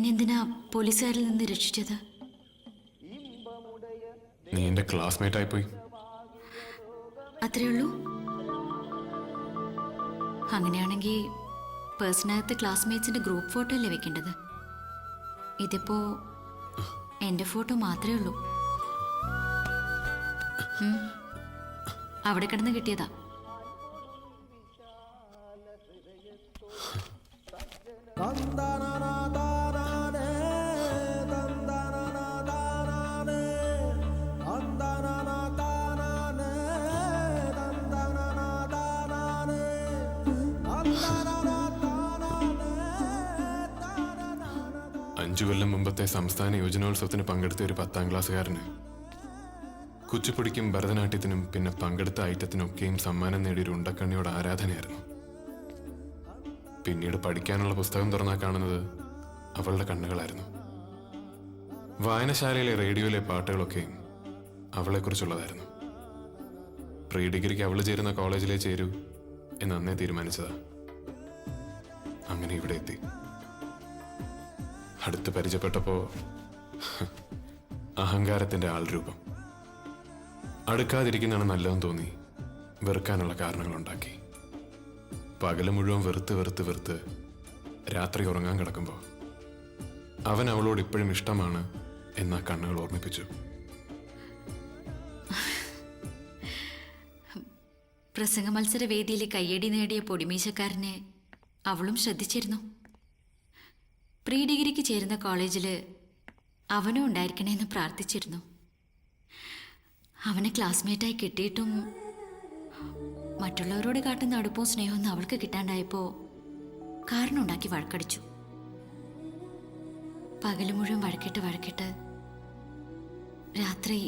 എന്നെന്തിനാ പോലീസുകാരിൽ നിന്ന് രക്ഷിച്ചത്? നീ എന്റെ ക്ലാസ്മേറ്റ് ആയിപ്പോയി. അത്രേ ഉള്ളൂ? അങ്ങനെയാണെങ്കിൽ പേഴ്സണകത്ത് ക്ലാസ്മേറ്റ്സിന്റെ ഗ്രൂപ്പ് ഫോട്ടോ അല്ലേ വെക്കേണ്ടത്? ഇതിപ്പോ എന്റെ ഫോട്ടോ മാത്രമേ ഉള്ളൂ. അവിടെ കിടന്ന് കിട്ടിയതാ. അഞ്ചു കൊല്ലം മുമ്പത്തെ സംസ്ഥാന യുവജനോത്സവത്തിന് പങ്കെടുത്ത ഒരു 10ാം ക്ലാസ്സുകാരന് കുച്ചിപ്പുടിക്കും ഭരതനാട്യത്തിനും പിന്നെ പങ്കെടുത്ത ഐറ്റത്തിനൊക്കെയും സമ്മാനം നേടിയൊരു ഉണ്ടക്കണ്ണിയോട് ആരാധനയായിരുന്നു. പിന്നീട് പഠിക്കാനുള്ള പുസ്തകം തുറന്നാൽ കാണുന്നത് അവളുടെ കണ്ണുകളായിരുന്നു. വായനശാലയിലെ റേഡിയോയിലെ പാട്ടുകളൊക്കെയും അവളെക്കുറിച്ചുള്ളതായിരുന്നു. പ്രീ ഡിഗ്രിക്ക് അവൾ ചേരുന്ന കോളേജിലേ ചേരൂ എന്ന് അന്നേ തീരുമാനിച്ചതാ. അങ്ങനെ ഇവിടെ എത്തി. അടുത്ത് പരിചയപ്പെട്ടപ്പോ അഹങ്കാരത്തിന്റെ ആൾരൂപം. അടുക്കാതിരിക്കുന്നതാണ് നല്ലതെന്ന് തോന്നി വെറുക്കാനുള്ള കാരണങ്ങളുണ്ടാക്കി. പകല് മുഴുവൻ വെറുത്ത് വെറുത്ത് വെറുത്ത് രാത്രി ഉറങ്ങാൻ കിടക്കുമ്പോൾ അവൻ അവളോട് ഇപ്പോഴും ഇഷ്ടമാണ് എന്നാ കണ്ണുകൾ ഓർമ്മിപ്പിച്ചു. പ്രസംഗ മത്സര വേദിയിൽ കയ്യടി നേടിയ പൊടിമീശക്കാരനെ അവളും ശ്രദ്ധിച്ചിരുന്നു. പ്രീ ഡിഗ്രിക്ക് ചേരുന്ന കോളേജിൽ അവനും ഉണ്ടായിരിക്കണേന്ന് പ്രാർത്ഥിച്ചിരുന്നു. അവനെ ക്ലാസ്മേറ്റായി കിട്ടിയിട്ടും മറ്റുള്ളവരോട് കാട്ടുന്ന അടുപ്പവും സ്നേഹമൊന്നും അവൾക്ക് കിട്ടാണ്ടായപ്പോൾ കാരണം ഉണ്ടാക്കി വഴക്കടിച്ചു. പകല് മുഴുവൻ വഴക്കിട്ട് രാത്രി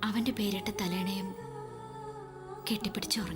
അവൻ്റെ പേരിട്ട തലേണയും കെട്ടിപ്പിടിച്ച് ഉറങ്ങി.